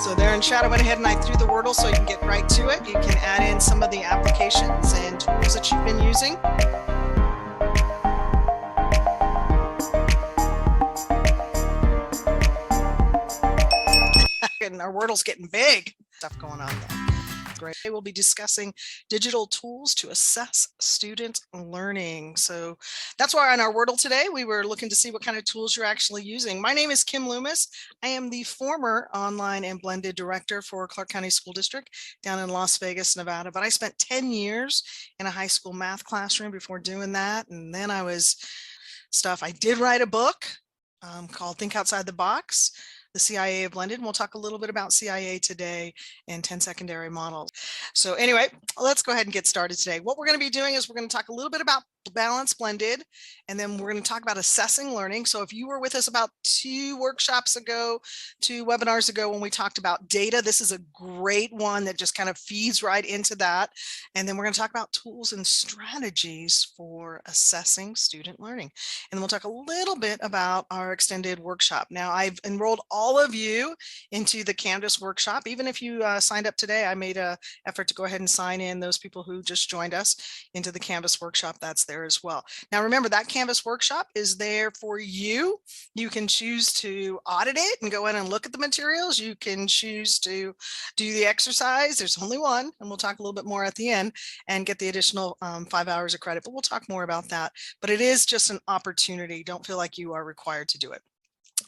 So there in chat, I went ahead and I threw the Wordle so you can get right to it. You can add in some of the applications and tools that you've been using. And our Wordle's getting big. Stuff going on there. Great. We'll be discussing digital tools to assess student learning. So that's why on our Wordle today, we were looking to see what kind of tools you're actually using. My name is Kim Loomis. I am the former online and blended director for Clark County School District down in Las Vegas, Nevada. But I spent 10 years in a high school math classroom before doing that. And then I did write a book called Think Outside the Box, the CIA of Blended. And we'll talk a little bit about CIA today and 10 secondary models. So anyway, let's go ahead and get started today. What we're going to be doing is we're going to talk a little bit about balanced blended, and then we're going to talk about assessing learning. So if you were with us about 2 webinars ago when we talked about data, this is a great one that just kind of feeds right into that. And then we're going to talk about tools and strategies for assessing student learning. And then we'll talk a little bit about our extended workshop. Now, I've enrolled all of you into the Canvas workshop. Even if you signed up today, I made an effort to go ahead and sign in those people who just joined us into the Canvas workshop. That's there as well. Now, remember, that Canvas workshop is there for you. You can choose to audit it and go in and look at the materials. You can choose to do the exercise. There's only one, and we'll talk a little bit more at the end and get the additional 5 hours of credit, but we'll talk more about that. But it is just an opportunity. Don't feel like you are required to do it.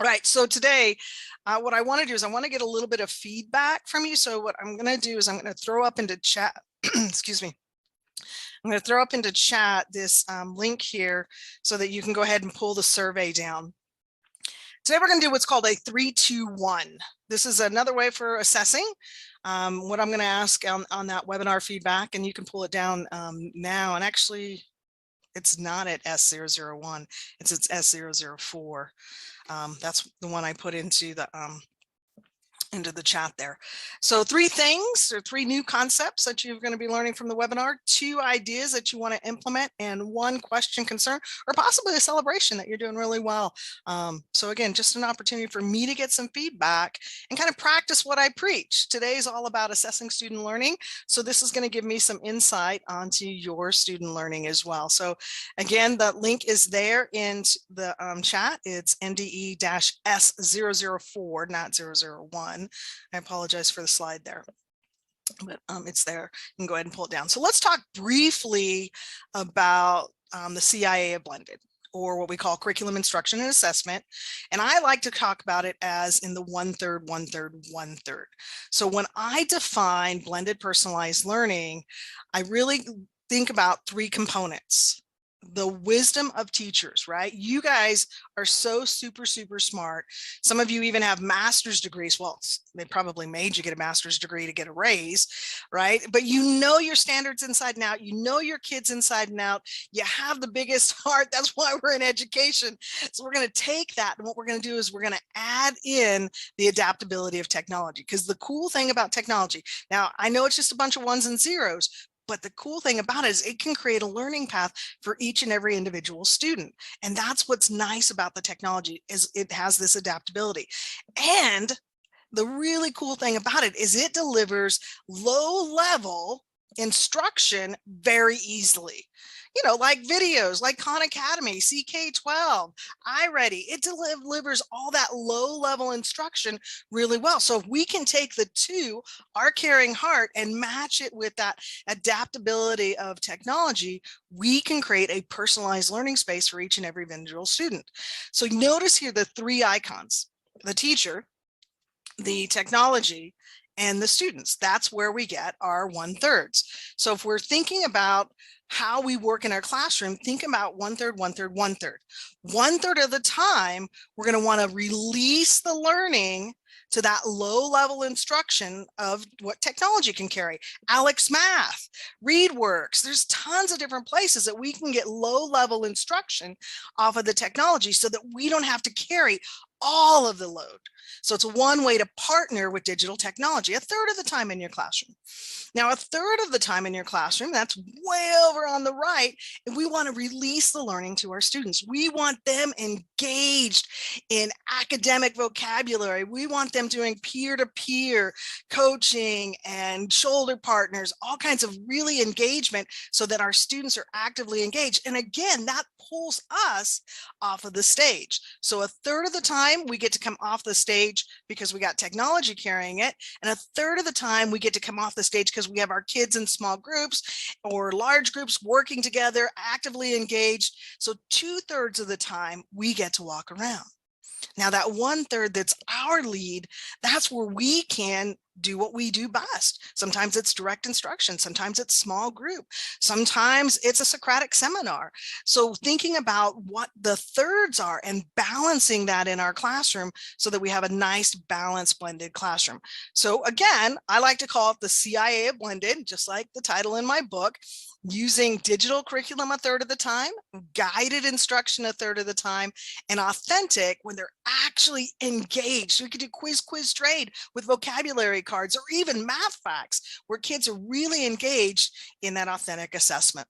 All right, so today, what I want to do is I want to get a little bit of feedback from you. So what I'm going to do is I'm going to throw up into chat, excuse me. I'm going to throw up into chat this link here so that you can go ahead and pull the survey down. Today, we're going to do what's called a 3-2-1. This is another way for assessing what I'm going to ask on that webinar feedback, and you can pull it down now. And actually, it's not at S001, it's at S004. That's the one I put into the chat there. So 3 things or 3 new concepts that you're going to be learning from the webinar, 2 ideas that you want to implement, and 1 question, concern, or possibly a celebration that you're doing really well. So again, just an opportunity for me to get some feedback and kind of practice what I preach. Today's all about assessing student learning. So this is going to give me some insight onto your student learning as well. So again, the link is there in the chat. It's NDE-S004, not 001. I apologize for the slide there, but it's there. You can go ahead and pull it down. So let's talk briefly about the CIA of Blended, or what we call curriculum instruction and assessment. And I like to talk about it as in the 1/3, 1/3, 1/3. So when I define blended personalized learning, I really think about 3 components. The wisdom of teachers, right? You guys are so super smart. Some of you even have master's degrees. Well, they probably made you get a master's degree to get a raise, right? But you know your standards inside and out. You know your kids inside and out. You have the biggest heart. That's why we're in education. So we're going to take that, and what we're going to do is we're going to add in the adaptability of technology. Because the cool thing about technology, now I know it's just a bunch of 1s and 0s, but the cool thing about it is it can create a learning path for each and every individual student. And that's what's nice about the technology, is it has this adaptability. And the really cool thing about it is it delivers low-level instruction very easily. You know, like videos, like Khan Academy, CK12, iReady. It delivers all that low-level instruction really well. So if we can take the 2, our caring heart, and match it with that adaptability of technology, we can create a personalized learning space for each and every individual student. So notice here the 3 icons: the teacher, the technology, and the students. That's where we get our 1/3. So if we're thinking about how we work in our classroom, think about 1/3, 1/3, 1/3. 1/3 of the time, we're going to want to release the learning to that low-level instruction of what technology can carry. Alex Math, ReadWorks, there's tons of different places that we can get low-level instruction off of the technology so that we don't have to carry all of the load. So it's one way to partner with digital technology, 1/3 of the time in your classroom. Now, 1/3 of the time in your classroom, that's way over on the right, and we want to release the learning to our students. We want them engaged in academic vocabulary. We want them doing peer-to-peer coaching and shoulder partners, all kinds of really engagement so that our students are actively engaged. And again, that pulls us off of the stage. So a third of the time we get to come off the stage because we got technology carrying it. And a third of the time we get to come off the stage because we have our kids in small groups or large groups working together, actively engaged. So 2/3 of the time we get to walk around. Now that 1/3 that's our lead, that's where we can do what we do best. Sometimes it's direct instruction, sometimes it's small group, sometimes it's a Socratic seminar. So thinking about what the thirds are and balancing that in our classroom so that we have a nice balanced blended classroom. So again, I like to call it the CIA of blended, just like the title in my book. Using digital curriculum a third of the time, guided instruction a third of the time, and authentic when they're actually engaged. We could do quiz trade with vocabulary cards or even math facts where kids are really engaged in that authentic assessment.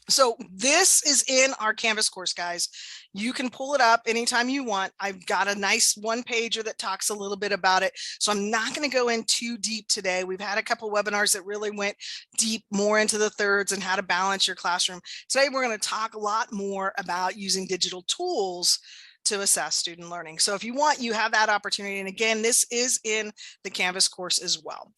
So this is in our Canvas course, guys. You can pull it up anytime you want. I've got a nice one-pager that talks a little bit about it. So I'm not going to go in too deep today. We've had a couple webinars that really went deep more into the thirds and how to balance your classroom. Today, we're going to talk a lot more about using digital tools to assess student learning. So if you want, you have that opportunity. And again, this is in the Canvas course as well.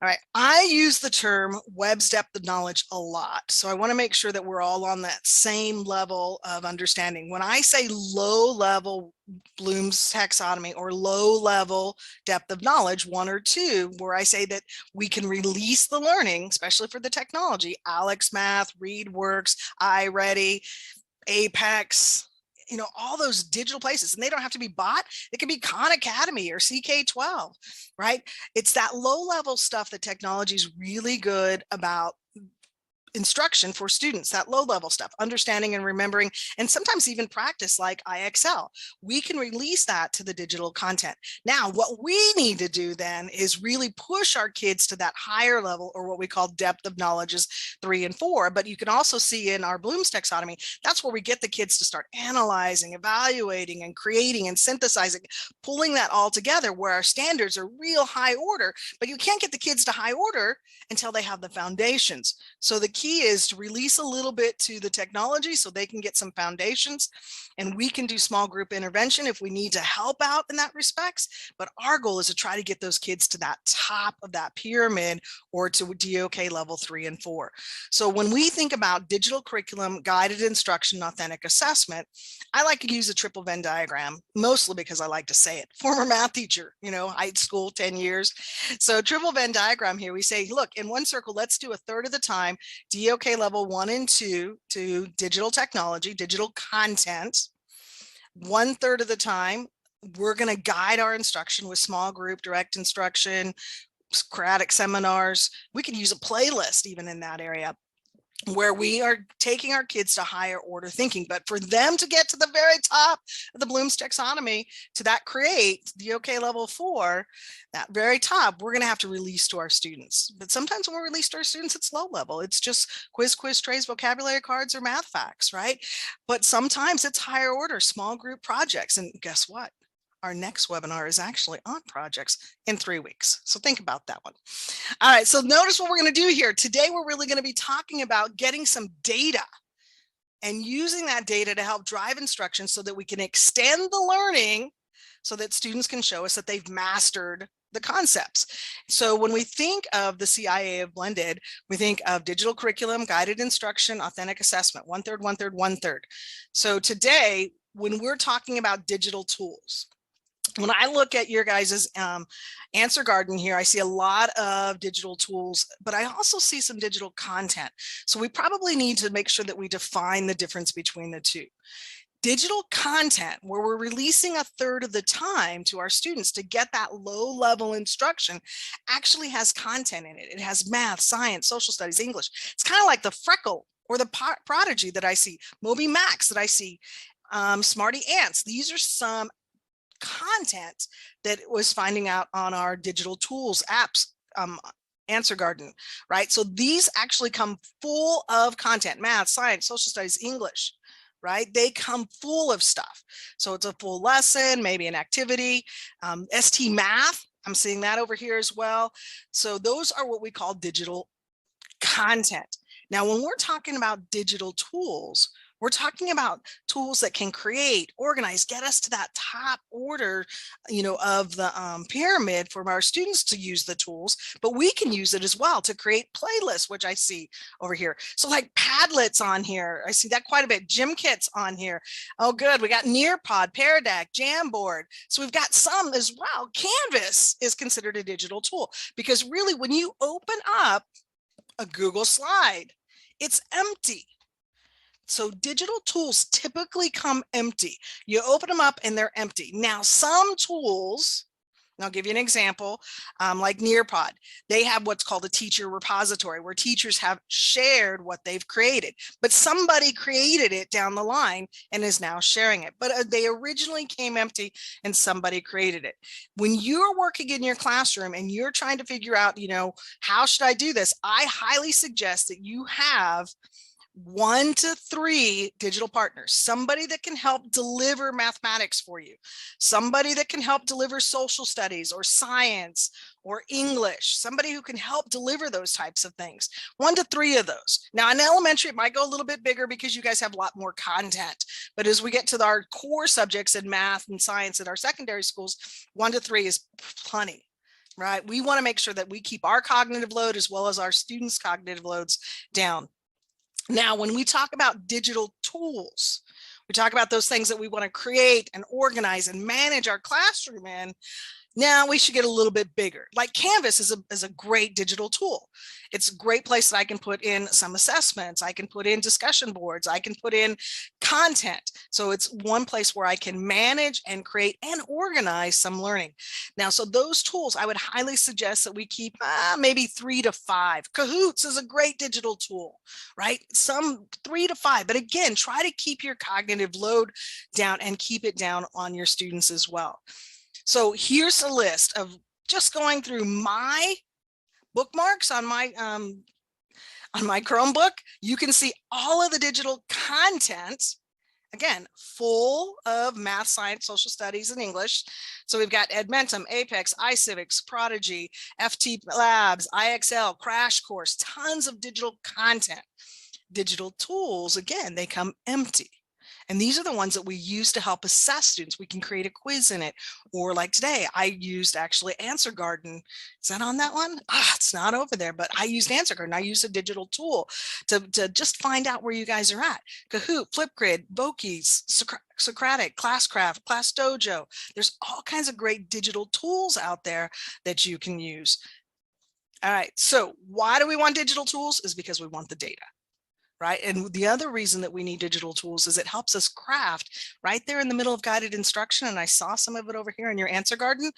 All right, I use the term Webb's depth of knowledge a lot. So I want to make sure that we're all on that same level of understanding. When I say low level Bloom's taxonomy or low level depth of knowledge, 1 or 2, where I say that we can release the learning, especially for the technology, Alex Math, ReadWorks, iReady, Apex, you know, all those digital places, and they don't have to be bought. It can be Khan Academy or CK12, right? It's that low level stuff that technology is really good about instruction for students, that low level stuff, understanding and remembering, and sometimes even practice like IXL. We can release that to the digital content. Now, what we need to do then is really push our kids to that higher level, or what we call depth of knowledges 3 and 4. But you can also see in our Bloom's taxonomy, that's where we get the kids to start analyzing, evaluating, and creating and synthesizing, pulling that all together where our standards are real high order. But you can't get the kids to high order until they have the foundations. So the key is to release a little bit to the technology so they can get some foundations, and we can do small group intervention if we need to help out in that respects. But our goal is to try to get those kids to that top of that pyramid or to DOK level 3 and 4. So when we think about digital curriculum, guided instruction, authentic assessment, I like to use a triple Venn diagram, mostly because I like to say it. Former math teacher, you know, high school, 10 years. So triple Venn diagram here, we say, look, in one circle, let's do a third of the time, DOK level 1 and 2 to digital technology, digital content. 1/3 of the time, we're going to guide our instruction with small group, direct instruction, Socratic seminars. We can use a playlist even in that area, where we are taking our kids to higher order thinking. But for them to get to the very top of the Bloom's taxonomy, to that create DOK level 4, that very top, we're going to have to release to our students. But sometimes when we release to our students, it's low level. It's just quiz, trays, vocabulary cards, or math facts, right? But sometimes it's higher order, small group projects. And guess what? Our next webinar is actually on projects in 3 weeks. So think about that one. All right, so notice what we're going to do here. Today, we're really going to be talking about getting some data and using that data to help drive instruction so that we can extend the learning so that students can show us that they've mastered the concepts. So when we think of the CIA of blended, we think of digital curriculum, guided instruction, authentic assessment, 1/3, 1/3, 1/3. So today, when we're talking about digital tools, when I look at your guys' answer garden here, I see a lot of digital tools, but I also see some digital content. So we probably need to make sure that we define the difference between the two. Digital content, where we're releasing a third of the time to our students to get that low level instruction, actually has content in it. It has math, science, social studies, English. It's kind of like the Freckle or the Prodigy that I see, Moby Max that I see, Smarty Ants. These are some content that was finding out on our digital tools apps Answer Garden, right? So these actually come full of content, math, science, social studies, English, right? They come full of stuff. So it's a full lesson, maybe an activity, ST Math. I'm seeing that over here as well. So those are what we call digital content. Now, when we're talking about digital tools, we're talking about tools that can create, organize, get us to that top order, of the pyramid for our students to use the tools, but we can use it as well to create playlists, which I see over here. So like Padlets on here, I see that quite a bit. Gym kits on here. Oh, good. We got Nearpod, Paradeck, Jamboard. So we've got some as well. Canvas is considered a digital tool because really when you open up a Google slide, it's empty. So digital tools typically come empty. You open them up and they're empty. Now, some tools, and I'll give you an example, like Nearpod, they have what's called a teacher repository where teachers have shared what they've created, but somebody created it down the line and is now sharing it. But they originally came empty and somebody created it. When you're working in your classroom and you're trying to figure out, how should I do this? I highly suggest that you have 1 to 3 digital partners, somebody that can help deliver mathematics for you, somebody that can help deliver social studies or science or English, somebody who can help deliver those types of things. 1 to 3 of those. Now in elementary, it might go a little bit bigger because you guys have a lot more content. But as we get to our core subjects in math and science at our secondary schools, 1 to 3 is plenty. Right? We want to make sure that we keep our cognitive load as well as our students' cognitive loads down. Now, when we talk about digital tools, we talk about those things that we want to create and organize and manage our classroom in. Now we should get a little bit bigger. Like Canvas is a great digital tool. It's a great place that I can put in some assessments. I can put in discussion boards. I can put in content. So it's one place where I can manage and create and organize some learning. Now, so those tools, I would highly suggest that we keep maybe 3 to 5. Kahoots is a great digital tool, right? Some 3 to 5. But again, try to keep your cognitive load down and keep it down on your students as well. So here's a list of just going through my bookmarks on my Chromebook. You can see all of the digital content, again, full of math, science, social studies, and English. So we've got Edmentum, Apex, iCivics, Prodigy, FT Labs, IXL, Crash Course, tons of digital content. Digital tools, again, they come empty. And these are the ones that we use to help assess students. We can create a quiz in it. Or like today, I used actually Answer Garden. Is that on that one? It's not over there, but I used Answer Garden. I used a digital tool to just find out where you guys are at. Kahoot, Flipgrid, Bokies, Socratic, Classcraft, Class Dojo. There's all kinds of great digital tools out there that you can use. All right, so why do we want digital tools? Is because we want the data. Right. And the other reason that we need digital tools is it helps us craft right there in the middle of guided instruction. And I saw some of it over here in your Answer Garden,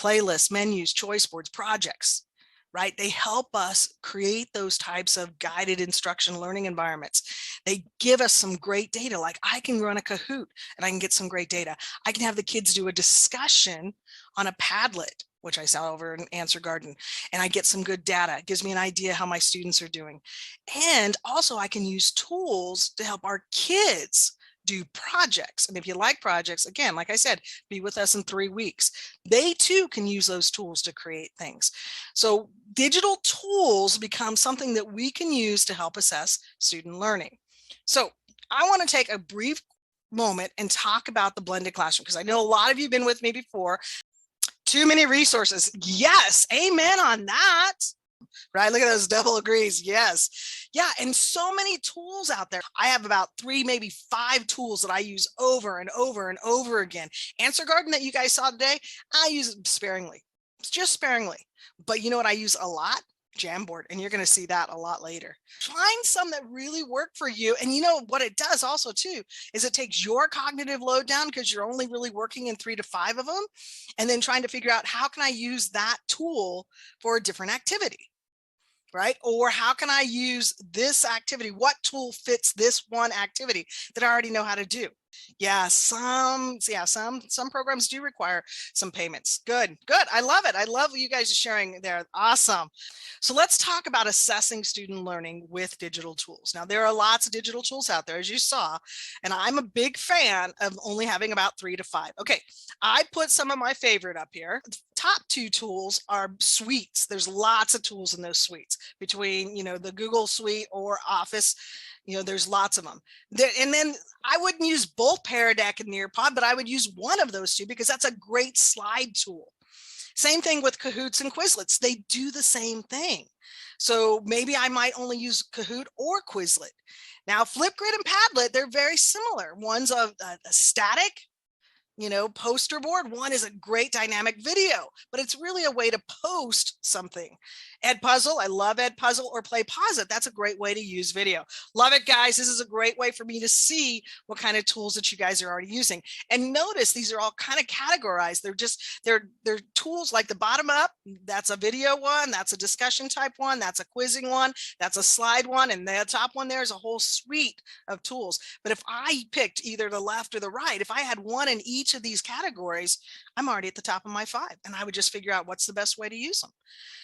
playlists, menus, choice boards, projects, right? They help us create those types of guided instruction learning environments. They give us some great data. Like I can run a Kahoot and I can get some great data. I can have the kids do a discussion on a Padlet, which I saw over in Answer Garden, and I get some good data. It gives me an idea how my students are doing. And also I can use tools to help our kids do projects. And if you like projects, again, like I said, be with us in 3 weeks. They too can use those tools to create things. So digital tools become something that we can use to help assess student learning. So I want to take a brief moment and talk about the blended classroom, because I know a lot of you have been with me before. Too many resources. Yes, amen on that. Right, look at those double agrees. Yes. Yeah, and so many tools out there. I have about 3, maybe 5 tools that I use over and over and over again. Answer Garden that you guys saw today, I use it sparingly, just sparingly. But you know what I use a lot? Jamboard, and you're going to see that a lot later. Find some that really work for you. And you know what it does also too is it takes your cognitive load down because you're only really working in 3 to 5 of them, and then trying to figure out how can I use that tool for a different activity, right? Or how can I use this activity? What tool fits this one activity that I already know how to do? Yeah, some programs do require some payments. Good. I love it. I love what you guys are sharing there. Awesome. So let's talk about assessing student learning with digital tools. Now, there are lots of digital tools out there, as you saw, and I'm a big fan of only having about 3 to 5. Okay, I put some of my favorite up here. The top 2 tools are suites. There's lots of tools in those suites between, the Google Suite or Office. There's lots of them. And then I wouldn't use both Paradeck and Nearpod, but I would use one of those 2 because that's a great slide tool. Same thing with Kahoots and Quizlets. They do the same thing. So maybe I might only use Kahoot or Quizlet. Now, Flipgrid and Padlet, they're very similar. One's a static, poster board. One is a great dynamic video, but it's really a way to post something. Edpuzzle, I love Edpuzzle, or PlayPosit. That's a great way to use video. Love it, guys. This is a great way for me to see what kind of tools that you guys are already using. And notice these are all kind of categorized. They're tools like the bottom up. That's a video one. That's a discussion type one. That's a quizzing one. That's a slide one. And the top one there is a whole suite of tools. But if I picked either the left or the right, if I had one in each of these categories, I'm already at the top of my 5, and I would just figure out what's the best way to use them.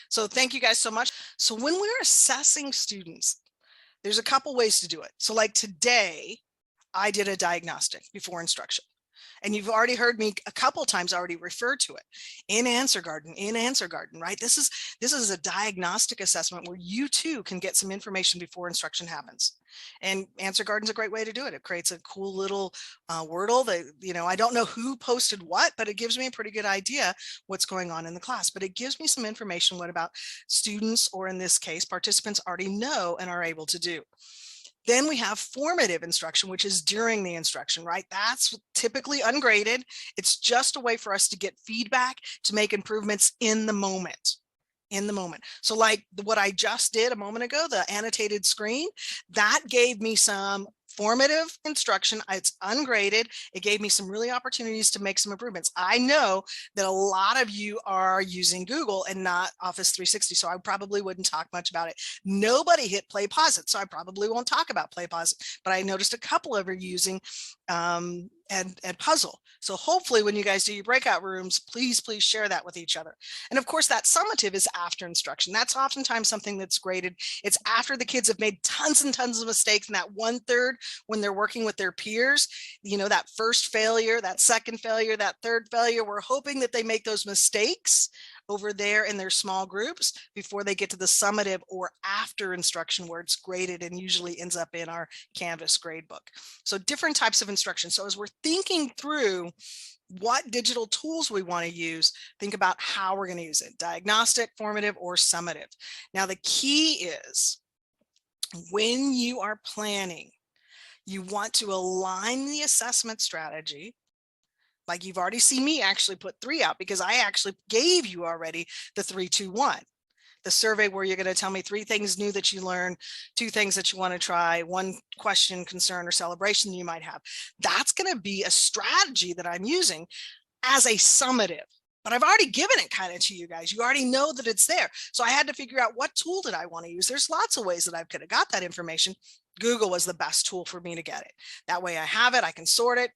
So thank you guys so much. So when we're assessing students, there's a couple ways to do it. So like today, I did a diagnostic before instruction. And you've already heard me a couple times already refer to it in Answer Garden, right? This is a diagnostic assessment where you too can get some information before instruction happens. And Answer Garden's a great way to do it. It creates a cool little Wordle that, I don't know who posted what, but it gives me a pretty good idea what's going on in the class. But it gives me some information what about students, or in this case, participants already know and are able to do. Then we have formative instruction, which is during the instruction, right? That's typically ungraded. It's just a way for us to get feedback to make improvements in the moment. So like what I just did a moment ago, the annotated screen, that gave me some formative instruction. It's ungraded. It gave me some really opportunities to make some improvements. I know that a lot of you are using Google and not Office 360, so I probably wouldn't talk much about it. Nobody hit PlayPosit, so I probably won't talk about PlayPosit, but I noticed a couple of you using Edpuzzle. So hopefully when you guys do your breakout rooms, please share that with each other. And of course, that summative is after instruction. That's oftentimes something that's graded. It's after the kids have made tons and tons of mistakes, and that 1/3 when they're working with their peers, that first failure, that second failure, that third failure, we're hoping that they make those mistakes over there in their small groups before they get to the summative or after instruction where it's graded and usually ends up in our Canvas gradebook. So different types of instruction. So as we're thinking through what digital tools we want to use, think about how we're going to use it: diagnostic, formative, or summative. Now, the key is when you are planning, you want to align the assessment strategy. Like you've already seen me actually put 3 out because I actually gave you already the 3-2-1, the survey where you're going to tell me 3 things new that you learned, 2 things that you want to try, 1 question, concern, or celebration you might have. That's going to be a strategy that I'm using as a summative. But I've already given it kind of to you guys. You already know that it's there. So I had to figure out what tool did I want to use. There's lots of ways that I could have got that information. Google was the best tool for me to get it. That way I have it, I can sort it.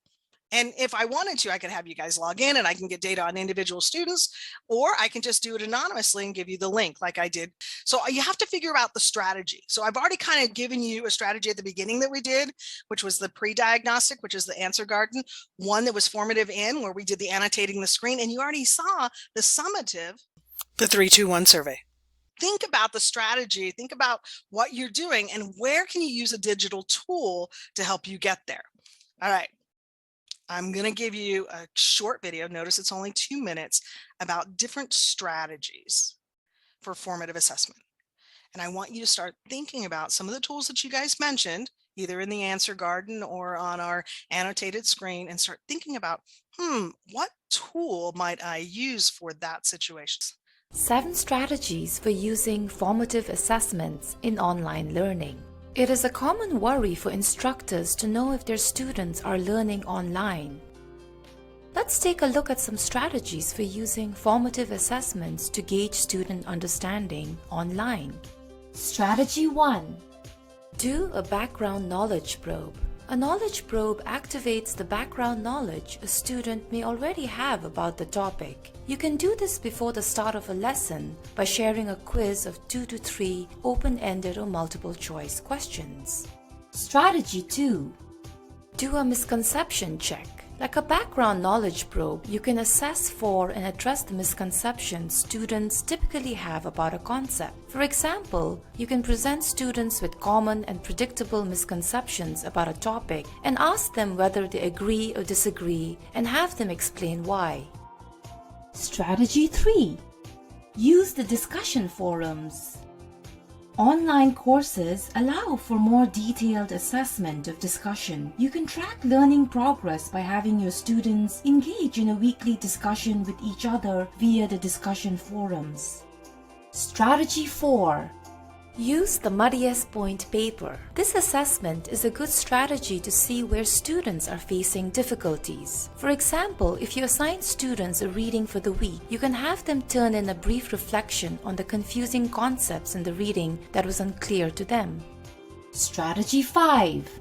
And if I wanted to, I could have you guys log in and I can get data on individual students, or I can just do it anonymously and give you the link like I did. So you have to figure out the strategy. So I've already kind of given you a strategy at the beginning that we did, which was the pre-diagnostic, which is the Answer Garden, one that was formative in where we did the annotating the screen, and you already saw the summative, the 3-2-1 survey. Think about the strategy, think about what you're doing and where can you use a digital tool to help you get there. All right. I'm going to give you a short video. Notice it's only 2 minutes about different strategies for formative assessment. And I want you to start thinking about some of the tools that you guys mentioned, either in the Answer Garden or on our annotated screen, and start thinking about, what tool might I use for that situation? 7 strategies for using formative assessments in online learning. It is a common worry for instructors to know if their students are learning online. Let's take a look at some strategies for using formative assessments to gauge student understanding online. Strategy 1. Do a background knowledge probe. A knowledge probe activates the background knowledge a student may already have about the topic. You can do this before the start of a lesson by sharing a quiz of 2 to 3 open-ended or multiple choice questions. Strategy 2. Do a misconception check. Like a background knowledge probe, you can assess for and address the misconceptions students typically have about a concept. For example, you can present students with common and predictable misconceptions about a topic and ask them whether they agree or disagree and have them explain why. Strategy 3. Use the discussion forums. Online courses allow for more detailed assessment of discussion. You can track learning progress by having your students engage in a weekly discussion with each other via the discussion forums. Strategy 4. Use the muddiest point paper. This assessment is a good strategy to see where students are facing difficulties. For example, if you assign students a reading for the week, you can have them turn in a brief reflection on the confusing concepts in the reading that was unclear to them. Strategy 5.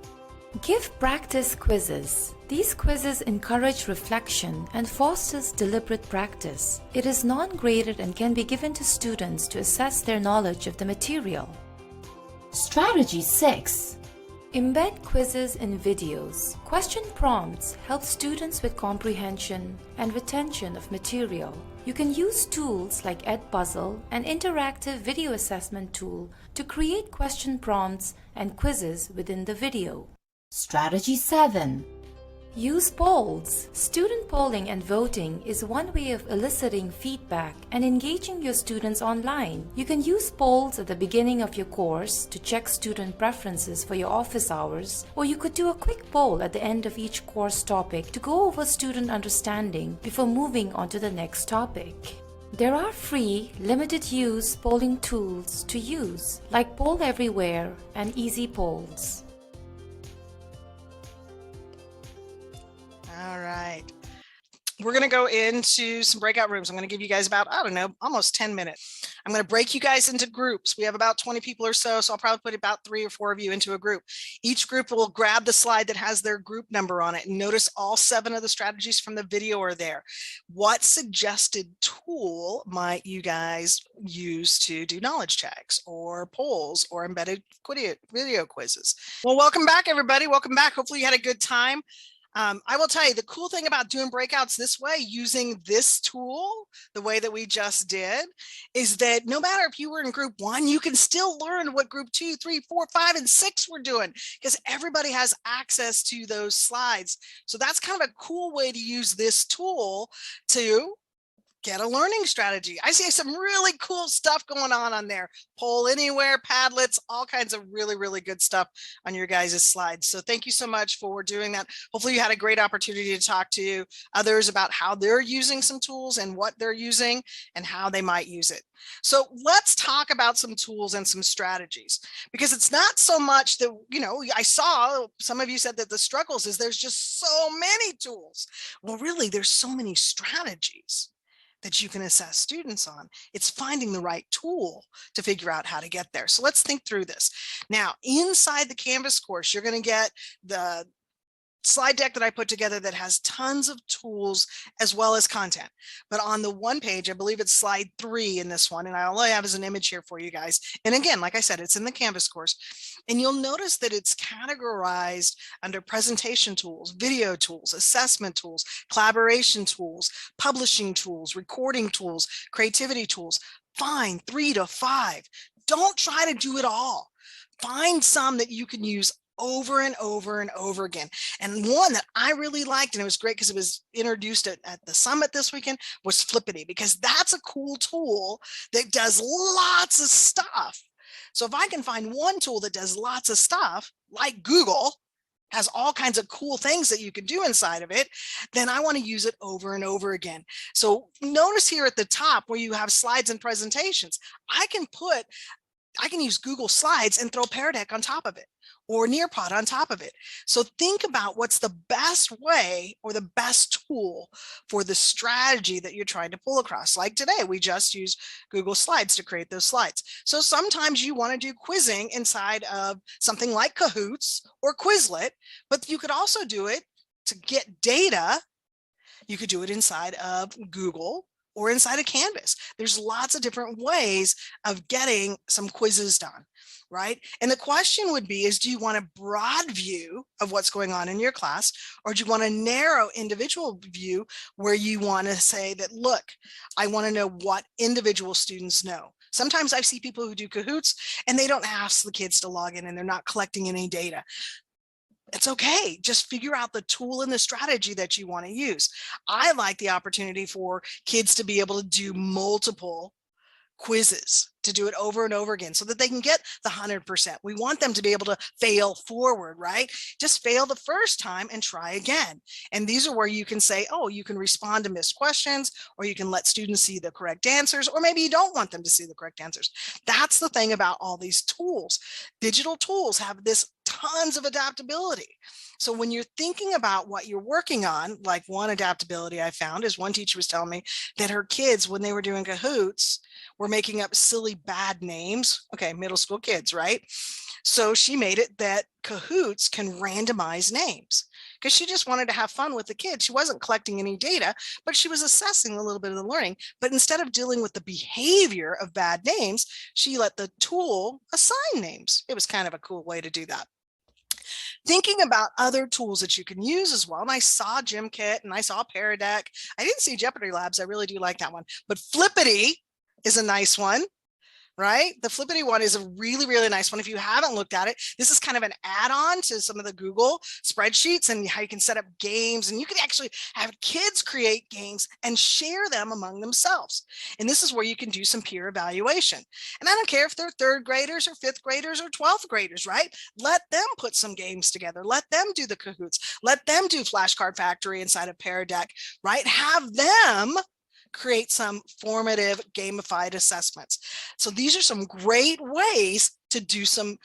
Give practice quizzes. These quizzes encourage reflection and fosters deliberate practice. It is non-graded and can be given to students to assess their knowledge of the material. Strategy 6. Embed quizzes in videos. Question prompts help students with comprehension and retention of material. You can use tools like Edpuzzle, an interactive video assessment tool, to create question prompts and quizzes within the video. Strategy 7. Use polls. Student polling and voting is one way of eliciting feedback and engaging your students online. You can use polls at the beginning of your course to check student preferences for your office hours, or you could do a quick poll at the end of each course topic to go over student understanding before moving on to the next topic. There are free, limited-use polling tools to use, like Poll Everywhere and Easy Polls. All right. We're going to go into some breakout rooms. I'm going to give you guys about, I don't know, almost 10 minutes. I'm going to break you guys into groups. We have about 20 people or so I'll probably put about 3 or 4 of you into a group. Each group will grab the slide that has their group number on it. And notice all 7 of the strategies from the video are there. What suggested tool might you guys use to do knowledge checks or polls or embedded video quizzes? Well, welcome back, everybody. Welcome back. Hopefully you had a good time. I will tell you the cool thing about doing breakouts this way, using this tool, the way that we just did, is that no matter if you were in group 1, you can still learn what group 2, 3, 4, 5, and 6 were doing because everybody has access to those slides. So that's kind of a cool way to use this tool to get a learning strategy. I see some really cool stuff going on there. Poll Anywhere, Padlets, all kinds of really, really good stuff on your guys' slides. So thank you so much for doing that. Hopefully you had a great opportunity to talk to others about how they're using some tools and what they're using and how they might use it. So let's talk about some tools and some strategies, because it's not so much that, I saw some of you said that the struggles is there's just so many tools. Well, really, there's so many strategies that you can assess students on. It's finding the right tool to figure out how to get there. So let's think through this. Now, inside the Canvas course, you're going to get the slide deck that I put together that has tons of tools as well as content. But on the one page, I believe it's slide 3 in this one, and all I have is an image here for you guys. And again, like I said, it's in the Canvas course. And you'll notice that it's categorized under presentation tools, video tools, assessment tools, collaboration tools, publishing tools, recording tools, creativity tools. Find 3 to 5. Don't try to do it all. Find some that you can use over and over and over again. And one that I really liked, and it was great because it was introduced at the summit this weekend, was Flippity, because that's a cool tool that does lots of stuff. So if I can find one tool that does lots of stuff, like Google has all kinds of cool things that you can do inside of it, then I want to use it over and over again. So notice here at the top where you have slides and presentations, I can put I can use Google Slides and throw Pear Deck on top of it, or Nearpod on top of it. So think about what's the best way or the best tool for the strategy that you're trying to pull across. Like today, we just used Google Slides to create those slides. So sometimes you want to do quizzing inside of something like Kahoots or Quizlet, but you could also do it to get data. You could do it inside of Google or inside of Canvas. There's lots of different ways of getting some quizzes done, right? And the question would be is, do you want a broad view of what's going on in your class, or do you want a narrow individual view where you want to say that, look, I want to know what individual students know. Sometimes I see people who do Kahoots and they don't ask the kids to log in and they're not collecting any data. It's okay. Just figure out the tool and the strategy that you want to use. I like the opportunity for kids to be able to do multiple quizzes, to do it over and over again so that they can get the 100%. We want them to be able to fail forward, right? Just fail the first time and try again. And these are where you can say, oh, you can respond to missed questions, or you can let students see the correct answers, or maybe you don't want them to see the correct answers. That's the thing about all these tools. Digital tools have this tons of adaptability. So when you're thinking about what you're working on, like one adaptability I found is one teacher was telling me that her kids, when they were doing Kahoots, were making up silly bad names. Okay, middle school kids, right? So she made it that Kahoots can randomize names because she just wanted to have fun with the kids. She wasn't collecting any data, but she was assessing a little bit of the learning. But instead of dealing with the behavior of bad names, she let the tool assign names. It was kind of a cool way to do that. Thinking about other tools that you can use as well. And I saw GymKit and I saw Pear Deck. I didn't see Jeopardy Labs. I really do like that one. But Flippity is a nice one, right? The Flippity one is a really, really nice one. If you haven't looked at it, this is kind of an add-on to some of the Google spreadsheets and how you can set up games, and you can actually have kids create games and share them among themselves. And this is where you can do some peer evaluation. And I don't care if they're third graders or fifth graders or 12th graders, right? Let them put some games together. Let them do the Kahoots. Let them do Flashcard Factory inside of Pear Deck, right? Have them create some formative gamified assessments. So these are some great ways to do some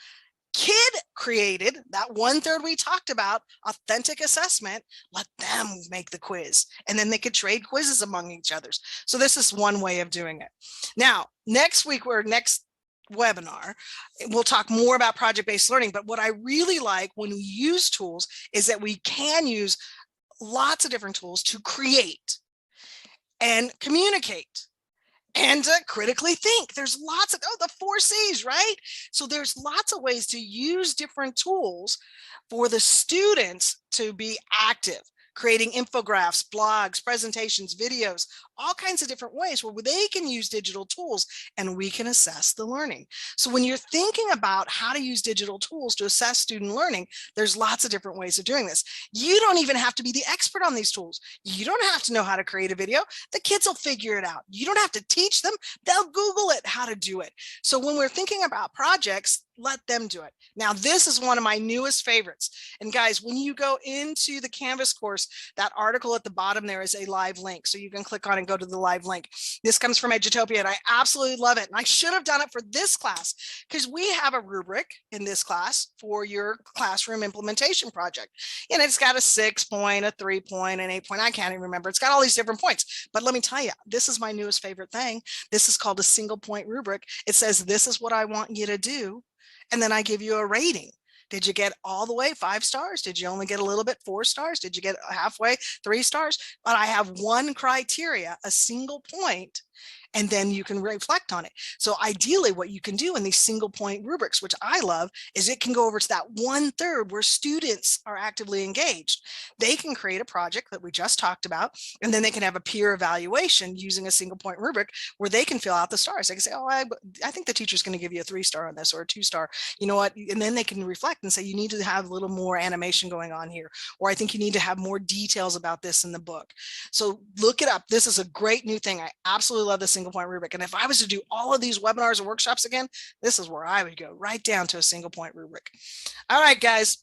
kid created, that 1/3 we talked about, authentic assessment. Let them make the quiz, and then they could trade quizzes among each others. So this is one way of doing it. Now, next week or next webinar, we'll talk more about project-based learning. But what I really like when we use tools is that we can use lots of different tools to create and communicate and critically think. There's lots of, the 4 C's, right? So there's lots of ways to use different tools for the students to be active, creating infographics, blogs, presentations, videos, all kinds of different ways where they can use digital tools and we can assess the learning. So when you're thinking about how to use digital tools to assess student learning, there's lots of different ways of doing this. You don't even have to be the expert on these tools. You don't have to know how to create a video. The kids will figure it out. You don't have to teach them. They'll Google it, how to do it. So when we're thinking about projects, let them do it. Now, this is one of my newest favorites. And guys, when you go into the Canvas course, that article at the bottom there is a live link. So you can click on and go to the live link. This comes from Edutopia, and I absolutely love it. And I should have done it for this class because we have a rubric in this class for your classroom implementation project. And it's got a 6-point, a 3-point, an 8-point. I can't even remember. It's got all these different points. But let me tell you, this is my newest favorite thing. This is called a single point rubric. It says, this is what I want you to do. And then I give you a rating. Did you get all the way 5 stars? Did you only get a little bit 4 stars? Did you get halfway 3 stars? But I have one criteria, a single point, and then you can reflect on it. So ideally what you can do in these single point rubrics, which I love, is it can go over to that 1/3 where students are actively engaged. They can create a project that we just talked about, and then they can have a peer evaluation using a single point rubric where they can fill out the stars. They can say, oh, I think the teacher's going to give you a 3-star on this or a 2-star. You know what? And then they can reflect and say, you need to have a little more animation going on here, or I think you need to have more details about this in the book. So look it up. This is a great new thing. I absolutely love this single point rubric. And if I was to do all of these webinars and workshops again, this is where I would go, right down to a single point rubric. All right, guys,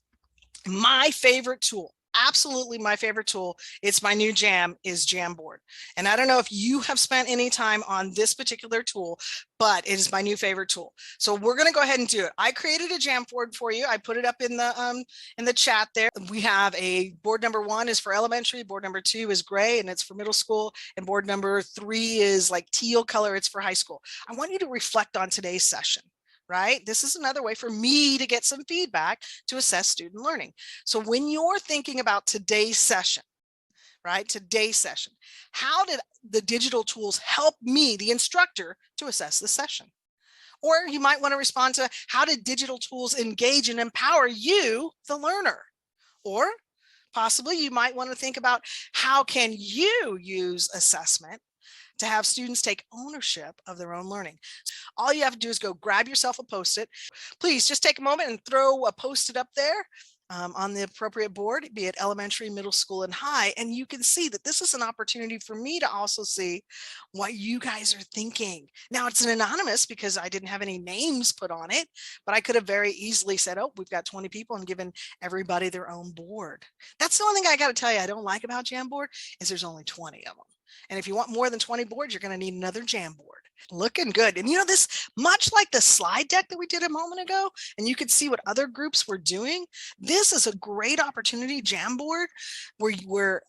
my favorite tool absolutely my favorite tool. It's my new jam is Jamboard. And I don't know if you have spent any time on this particular tool, but it is my new favorite tool. So we're going to go ahead and do it. I created a Jamboard for you. I put it up in the chat there. We have a board number 1 is for elementary, board number 2 is gray and it's for middle school, and board number 3 is like teal color, it's for high school. I want you to reflect on today's session. Right? This is another way for me to get some feedback to assess student learning. So when you're thinking about today's session, right? Today's session, how did the digital tools help me, the instructor, to assess the session? Or you might want to respond to, how did digital tools engage and empower you, the learner? Or possibly you might want to think about, how can you use assessment to have students take ownership of their own learning? All you have to do is go grab yourself a Post-it. Please just take a moment and throw a Post-it up there on the appropriate board, be it elementary, middle school, and high. And you can see that this is an opportunity for me to also see what you guys are thinking. Now it's an anonymous because I didn't have any names put on it, but I could have very easily said, oh, we've got 20 people, and given everybody their own board. That's the only thing I got to tell you I don't like about Jamboard is there's only 20 of them. And if you want more than 20 boards, you're going to need another Jamboard. Looking good. And you know, this, much like the slide deck that we did a moment ago, and you could see what other groups were doing, this is a great opportunity, Jamboard, where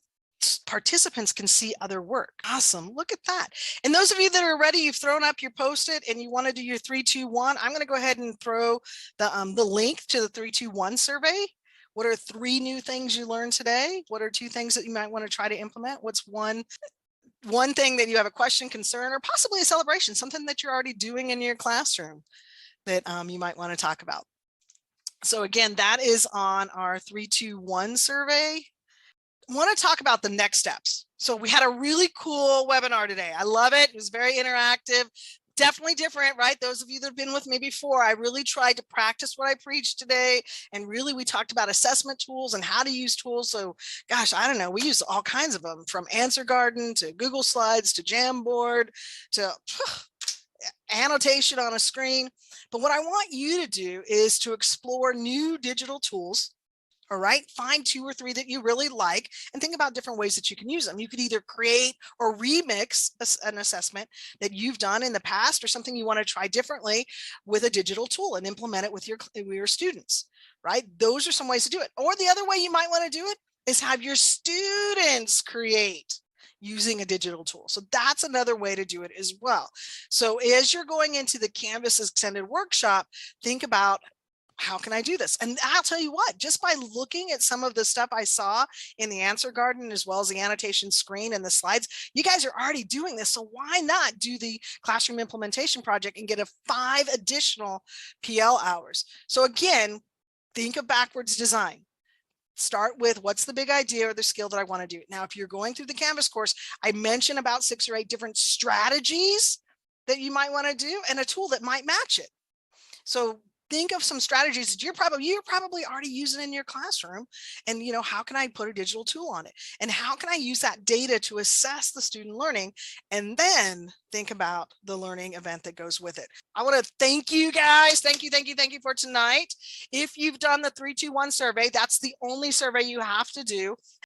participants can see other work. Awesome. Look at that. And those of you that are ready, you've thrown up your Post-it and you want to do your 3, 2, 1. I'm going to go ahead and throw the link to the 3, 2, 1 survey. What are 3 new things you learned today? What are 2 things that you might want to try to implement? What's one thing that you have a question, concern, or possibly a celebration, something that you're already doing in your classroom that you might want to talk about? So again, that is on our 3, 2, 1 survey. I want to talk about the next steps. So we had a really cool webinar today. I love it. It was very interactive. Definitely different, right? Those of you that have been with me before, I really tried to practice what I preached today. And really, we talked about assessment tools and how to use tools. So gosh, I don't know, we used all kinds of them, from Answer Garden to Google Slides to Jamboard to annotation on a screen. But what I want you to do is to explore new digital tools. All right, find 2 or 3 that you really like and think about different ways that you can use them. You could either create or remix an assessment that you've done in the past, or something you want to try differently with a digital tool and implement it with your students, right? Those are some ways to do it. Or the other way you might want to do it is have your students create using a digital tool. So that's another way to do it as well. So as you're going into the Canvas Extended Workshop, think about, how can I do this? And I'll tell you what, just by looking at some of the stuff I saw in the Answer Garden, as well as the annotation screen and the slides, you guys are already doing this. So why not do the classroom implementation project and get a 5 additional PL hours? So again, think of backwards design. Start with, what's the big idea or the skill that I want to do? Now, if you're going through the Canvas course, I mentioned about 6 or 8 different strategies that you might want to do and a tool that might match it. So think of some strategies that you're probably already using in your classroom, and you know, how can I put a digital tool on it, and how can I use that data to assess the student learning, and then think about the learning event that goes with it. I want to thank you guys. Thank you for tonight. If you've done the 3, 2, 1 survey, that's the only survey you have to do.